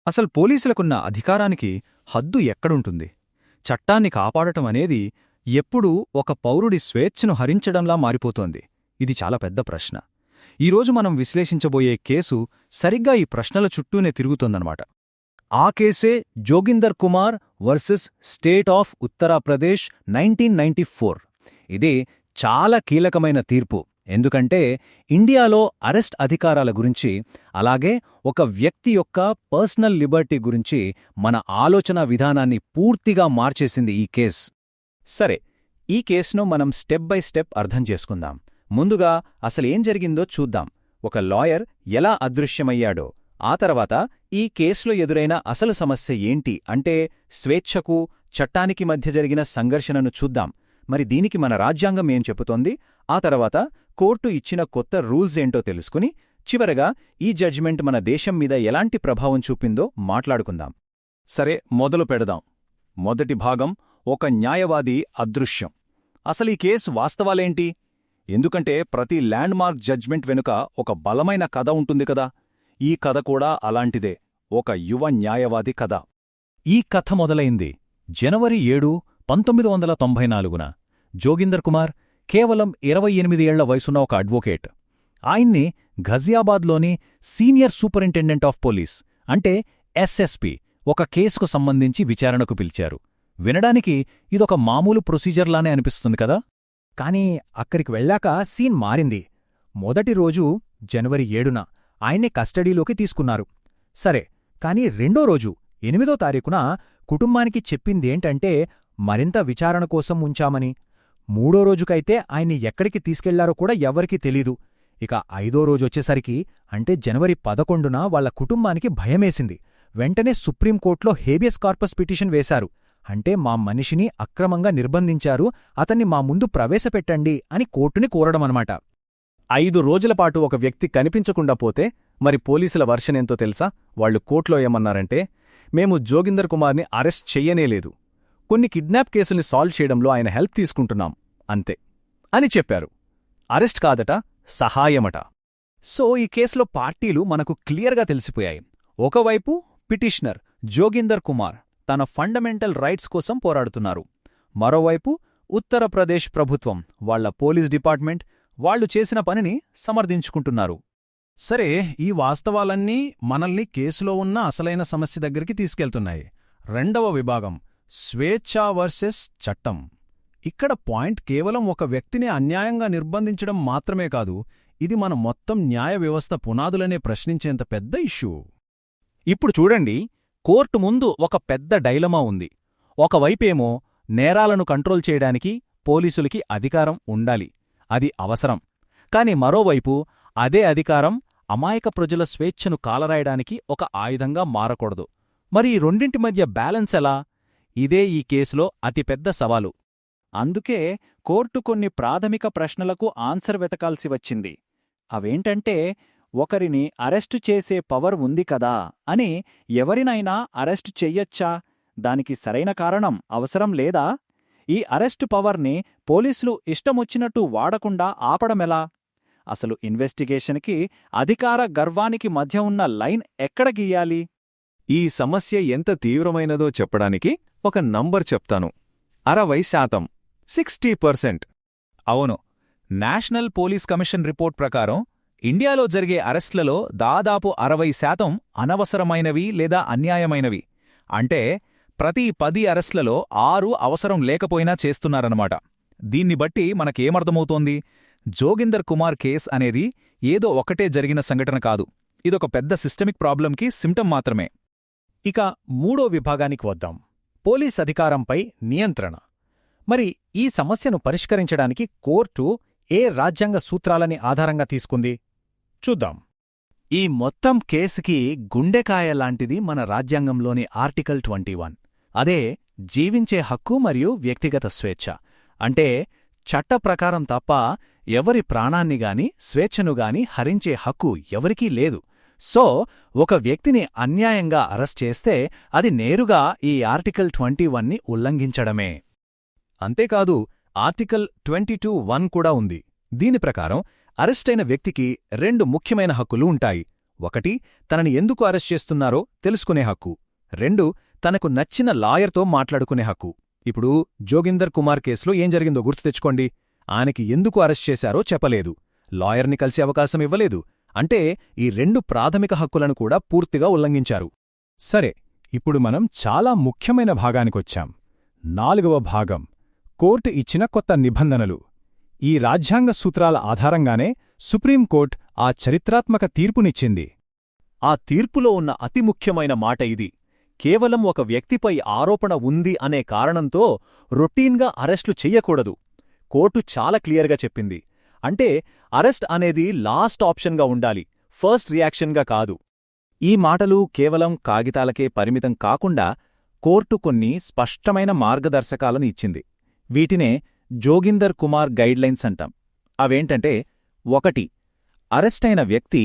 అసలు పోలీసులకున్న అధికారానికి హద్దు ఎక్కడుంటుంది? చట్టాన్ని కాపాడటం అనేది ఎప్పుడూ ఒక పౌరుడి స్వేచ్ఛను హరించడంలా మారిపోతోంది. ఇది చాలా పెద్ద ప్రశ్న. ఈరోజు మనం విశ్లేషించబోయే కేసు సరిగ్గా ఈ ప్రశ్నల చుట్టూనే తిరుగుతోందన్నమాట. ఆ కేసే Joginder Kumar versus state of Uttar Pradesh 1994. ఇది చాలా కీలకమైన తీర్పు. ఎందుకంటే ఇండియాలో అరెస్ట్ అధికారాల గురించి, అలాగే ఒక వ్యక్తి యొక్క పర్సనల్ లిబర్టీ గురించి మన ఆలోచనా విధానాన్ని పూర్తిగా మార్చేసింది ఈ కేస్. సరే, ఈ కేసును మనం స్టెప్ బై స్టెప్ అర్థం చేసుకుందాం. ముందుగా అసలేం జరిగిందో చూద్దాం. ఒక లాయర్ ఎలా అదృశ్యమయ్యాడో, ఆ తర్వాత ఈ కేసులో ఎదురైన అసలు సమస్య ఏంటి అంటే స్వేచ్ఛకు, చట్టానికి మధ్య జరిగిన సంఘర్షణను చూద్దాం. మరి దీనికి మన రాజ్యాంగం ఏం చెబుతోంది, ఆ తర్వాత కోర్టు ఇచ్చిన కొత్త రూల్స్ ఏంటో తెలుసుకుని చివరగా ఈ జడ్జిమెంట్ మన దేశం మీద ఎలాంటి ప్రభావం చూపిందో మాట్లాడుకుందాం. సరే, మొదలు పెడదాం. మొదటి భాగం, ఒక న్యాయవాది అదృశ్యం. అసలు ఈ కేసు వాస్తవాలేంటి? ఎందుకంటే ప్రతి ల్యాండ్మార్క్ జడ్జ్మెంట్ వెనుక ఒక బలమైన కథ ఉంటుంది కదా. ఈ కథ కూడా అలాంటిదే, ఒక యువ న్యాయవాది కథ. ఈ కథ మొదలైంది జనవరి 7, 1994న. జోగిందర్ కుమార్ కేవలం 28 ఏళ్ల వయసున్న ఒక అడ్వొకేట్. ఆయన్ని ఘజియాబాద్లోని సీనియర్ సూపరింటెండెంట్ ఆఫ్ పోలీస్ అంటే ఎస్ఎస్పీ ఒక కేసుకు సంబంధించి విచారణకు పిలిచారు. వినడానికి ఇదొక మామూలు ప్రొసీజర్లానే అనిపిస్తుంది కదా. కానీ అక్కడికి వెళ్ళాక సీన్ మారింది. మొదటి రోజు జనవరి 7న ఆయన్ని కస్టడీలోకి తీసుకున్నారు. సరే, కాని రెండో రోజు 8వ తారీఖున కుటుంబానికి చెప్పిందేంటంటే మరింత విచారణ కోసం ఉంచామని. మూడో రోజుకైతే ఆయన్ని ఎక్కడికి తీసుకెళ్లారో కూడా ఎవ్వరికీ తెలీదు. ఇక 5వ రోజొచ్చేసరికి అంటే జనవరి 11న వాళ్ల కుటుంబానికి భయమేసింది. వెంటనే సుప్రీంకోర్టులో హేబియస్ కార్పస్ పిటిషన్ వేశారు. అంటే మా మనిషిని అక్రమంగా నిర్బంధించారు, అతన్ని మా ముందు ప్రవేశపెట్టండి అని కోర్టుని కోరడమనమాట. 5 రోజులపాటు ఒక వ్యక్తి కనిపించకుండా పోతే మరి పోలీసుల వర్షనేంతో తెలుసా? వాళ్లు కోర్టులో ఏమన్నారంటే, మేము జోగిందర్ కుమార్ని అరెస్ట్ చెయ్యనేలేదు, కొన్ని కిడ్నాప్ కేసుల్ని సాల్వ్ చేయడంలో ఆయన హెల్ప్ తీసుకుంటున్నాం అంతే అని చెప్పారు. అరెస్ట్ కాదట, సహాయమట. సో ఈ కేసులో పార్టీలు మనకు క్లియర్గా తెలిసిపోయాయి. ఒకవైపు పిటిషనర్ జోగిందర్ కుమార్ తన ఫండమెంటల్ రైట్స్ కోసం పోరాడుతున్నారు. మరోవైపు ఉత్తరప్రదేశ్ ప్రభుత్వం, వాళ్ల పోలీస్ డిపార్ట్మెంట్, వాళ్లు చేసిన పనిని సమర్థించుకుంటున్నారు. సరే, ఈ వాస్తవాలన్నీ మనల్ని కేసులో ఉన్న అసలైన సమస్య దగ్గరికి తీసుకెళ్తున్నాయి. రెండవ విభాగం, స్వేచ్ఛ వర్సెస్ చట్టం. ఇక్కడ పాయింట్ కేవలం ఒక వ్యక్తిని అన్యాయంగా నిర్బంధించడం మాత్రమే కాదు, ఇది మన మొత్తం న్యాయ వ్యవస్థ పునాదులనే ప్రశ్నించేంత పెద్ద ఇష్యూ. ఇప్పుడు చూడండి, కోర్టు ముందు ఒక పెద్ద డైలమా ఉంది. ఒకవైపేమో నేరాలను కంట్రోల్ చేయడానికి పోలీసులకి అధికారం ఉండాలి, అది అవసరం. కాని మరోవైపు అదే అధికారం అమాయక ప్రజల స్వేచ్ఛను కాలరాయడానికి ఒక ఆయుధంగా మారకూడదు. మరి ఈ రెండింటి మధ్య బ్యాలెన్స్ ఎలా? ఇదే ఈ కేసులో అతిపెద్ద సవాలు. అందుకే కోర్టు కొన్ని ప్రాథమిక ప్రశ్నలకు ఆన్సర్ వెతకాల్సి వచ్చింది. అవేంటంటే, ఒకరిని అరెస్టు చేసే పవర్ ఉంది కదా అని ఎవరినైనా అరెస్టు చెయ్యొచ్చా? దానికి సరైన కారణం అవసరం లేదా? ఈ అరెస్టు పవర్ని పోలీసులు ఇష్టమొచ్చినట్టు వాడకుండా ఆపడమెలా? అసలు ఇన్వెస్టిగేషన్కి అధికార గర్వానికి మధ్య ఉన్న లైన్ ఎక్కడ గీయాలి? ఈ సమస్య ఎంత తీవ్రమైనదో చెప్పడానికి ఒక నంబర్ చెప్తాను. 60%, 60%. అవును, నేషనల్ పోలీస్ కమిషన్ రిపోర్ట్ ప్రకారం ఇండియాలో జరిగే అరెస్ట్లలో దాదాపు 60% అనవసరమైనవి లేదా అన్యాయమైనవి. అంటే ప్రతి 10 అరెస్ట్లలో 6 అవసరం లేకపోయినా చేస్తున్నారన్నమాట. దీన్ని బట్టి మనకేమర్థమవుతోంది? జోగిందర్ కుమార్ కేస్ అనేది ఏదో ఒకటే జరిగిన సంఘటన కాదు, ఇదొక పెద్ద సిస్టమిక్ ప్రాబ్లంకి సిమ్టమ్ మాత్రమే. ఇక మూడో విభాగానికి వద్దాం, పోలీస్ అధికారంపై నియంత్రణ. మరి ఈ సమస్యను పరిష్కరించడానికి కోర్టు ఏ రాజ్యాంగ సూత్రాలని ఆధారంగా తీసుకుంది? చూద్దాం. ఈ మొత్తం కేసుకి గుండెకాయ లాంటిది మన రాజ్యాంగంలోని ఆర్టికల్ 21. అదే జీవించే హక్కు మరియు వ్యక్తిగత స్వేచ్ఛ. అంటే చట్ట ప్రకారం తప్ప ఎవరి ప్రాణాన్నిగాని స్వేచ్ఛనుగాని హరించే హక్కు ఎవరికీ లేదు. సో ఒక వ్యక్తిని అన్యాయంగా అరెస్ట్ చేస్తే అది నేరుగా ఈ ఆర్టికల్ 21ని ఉల్లంఘించడమే. అంతేకాదు, ఆర్టికల్ 22(1) కూడా ఉంది. దీని ప్రకారం అరెస్టైన వ్యక్తికి 2 ముఖ్యమైన హక్కులు ఉంటాయి. ఒకటి, తనని ఎందుకు అరెస్ట్ చేస్తున్నారో తెలుసుకునే హక్కు. 2, తనకు నచ్చిన లాయర్తో మాట్లాడుకునే హక్కు. ఇప్పుడు జోగిందర్ కుమార్ కేసులో ఏం జరిగిందో గుర్తు తెచ్చుకోండి. ఆయనకి ఎందుకు అరెస్ట్ చేశారో చెప్పలేదు, లాయర్ని కలిసే అవకాశం ఇవ్వలేదు. అంటే ఈ 2 ప్రాథమిక హక్కులను కూడా పూర్తిగా ఉల్లంఘించారు. సరే, ఇప్పుడు మనం చాలా ముఖ్యమైన భాగానికొచ్చాం. 4వ భాగం, కోర్టు ఇచ్చిన కొత్త నిబంధనలు. ఈ రాజ్యాంగ సూత్రాల ఆధారంగానే సుప్రీంకోర్టు ఆ చరిత్రాత్మక తీర్పునిచ్చింది. ఆ తీర్పులో ఉన్న అతి ముఖ్యమైన మాట ఇది: కేవలం ఒక వ్యక్తిపై ఆరోపణ ఉంది అనే కారణంతో రొటీన్గా అరెస్టులు చెయ్యకూడదు. కోర్టు చాలా క్లియర్గా చెప్పింది. అంటే అరెస్ట్ అనేది లాస్ట్ ఆప్షన్గా ఉండాలి, ఫస్ట్ రియాక్షన్గా కాదు. ఈ మాటలు కేవలం కాగితాలకే పరిమితం కాకుండా కోర్టు కొన్ని స్పష్టమైన మార్గదర్శకాలను ఇచ్చింది. వీటినే జోగిందర్ కుమార్ గైడ్లైన్స్ అంటాం. అవేంటంటే, 1, అరెస్టైన వ్యక్తి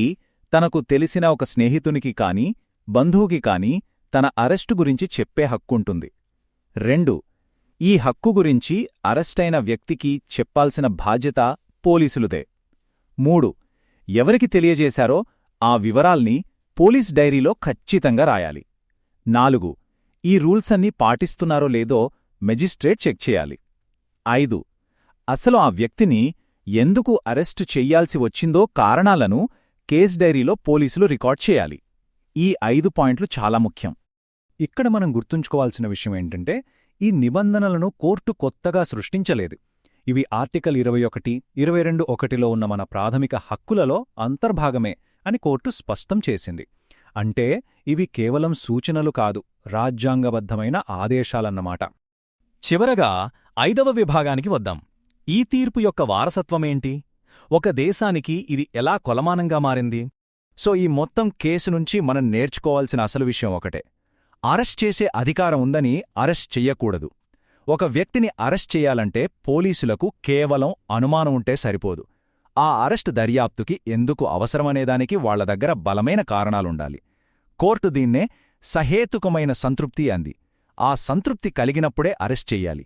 తనకు తెలిసిన ఒక స్నేహితునికి కాని బంధువుకి కాని తన అరెస్టు గురించి చెప్పే హక్కుంటుంది. 2, ఈ హక్కు గురించి అరెస్టైన వ్యక్తికి చెప్పాల్సిన బాధ్యత పోలీసులుదే. 3, ఎవరికి తెలియజేశారో ఆ వివరాల్ని పోలీస్ డైరీలో ఖచ్చితంగా రాయాలి. 4, ఈ రూల్సన్నీ పాటిస్తున్నారో లేదో మెజిస్ట్రేట్ చెక్ చేయాలి. 5, అసలు ఆ వ్యక్తిని ఎందుకు అరెస్టు చెయ్యాల్సి వచ్చిందో కారణాలను కేస్ డైరీలో పోలీసులు రికార్డ్ చేయాలి. ఈ 5 పాయింట్లు చాలా ముఖ్యం. ఇక్కడ మనం గుర్తుంచుకోవాల్సిన విషయమేంటంటే, ఈ నిబంధనలను కోర్టు కొత్తగా సృష్టించలేదు. ఇవి ఆర్టికల్ 21, 22(1)లో ఉన్న మన ప్రాథమిక హక్కులలో అంతర్భాగమే అని కోర్టు స్పష్టం చేసింది. అంటే ఇవి కేవలం సూచనలు కాదు, రాజ్యాంగబద్ధమైన ఆదేశాలన్నమాట. చివరగా 5వ విభాగానికి వద్దాం. ఈ తీర్పు యొక్క వారసత్వమేంటి? ఒక దేశానికి ఇది ఎలా కొలమానంగా మారింది? సో ఈ మొత్తం కేసు నుంచి మనం నేర్చుకోవాల్సిన అసలు విషయం ఒకటే: అరెస్ట్ చేసే అధికారం ఉందని అరెస్ట్ చెయ్యకూడదు. ఒక వ్యక్తిని అరెస్ట్ చెయ్యాలంటే పోలీసులకు కేవలం అనుమానం ఉంటే సరిపోదు. ఆ అరెస్ట్ దర్యాప్తుకి ఎందుకు అవసరమనేదానికి వాళ్ల దగ్గర బలమైన కారణాలుండాలి. కోర్టు దీన్నే సహేతుకమైన సంతృప్తి అంది. ఆ సంతృప్తి కలిగినప్పుడే అరెస్ట్ చెయ్యాలి.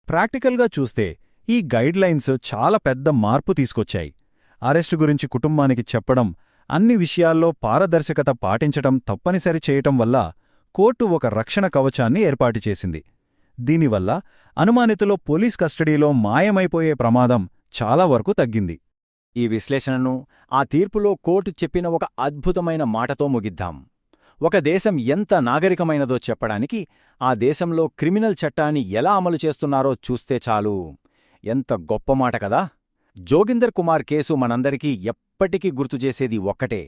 ప్రాక్టికల్గా చూస్తే ఈ గైడ్లైన్స్ చాలా పెద్ద మార్పు తీసుకొచ్చాయి. అరెస్టు గురించి కుటుంబానికి చెప్పడం, అన్ని విషయాల్లో పారదర్శకత పాటించటం తప్పనిసరి చేయటం వల్ల కోర్టు ఒక రక్షణ కవచాన్ని ఏర్పాటు చేసింది. దీనివల్ల అనుమానితులో పోలీస్ కస్టడీలో మాయమైపోయే ప్రమాదం చాలా వరకు తగ్గింది. ఈ విశ్లేషణను ఆ తీర్పులో కోర్టు చెప్పిన ఒక అద్భుతమైన మాటతో ముగిద్దాం. ఒక దేశం ఎంత నాగరికమైనదో చెప్పడానికి ఆ దేశంలో క్రిమినల్ చట్టాన్ని ఎలా అమలు చేస్తున్నారో చూస్తే చాలు. ఎంత గొప్ప మాట కదా! జోగిందర్ కుమార్ కేసు మనందరికీ ఎప్పటికీ గుర్తుచేసేది ఒక్కటే: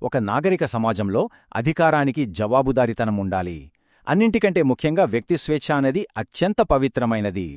ఒక నాగరిక సమాజంలో అధికారానికి జవాబుదారీతనం ఉండాలి. అన్నింటికంటే ముఖ్యంగా వ్యక్తి స్వేచ్ఛ అనేది అత్యంత పవిత్రమైనది.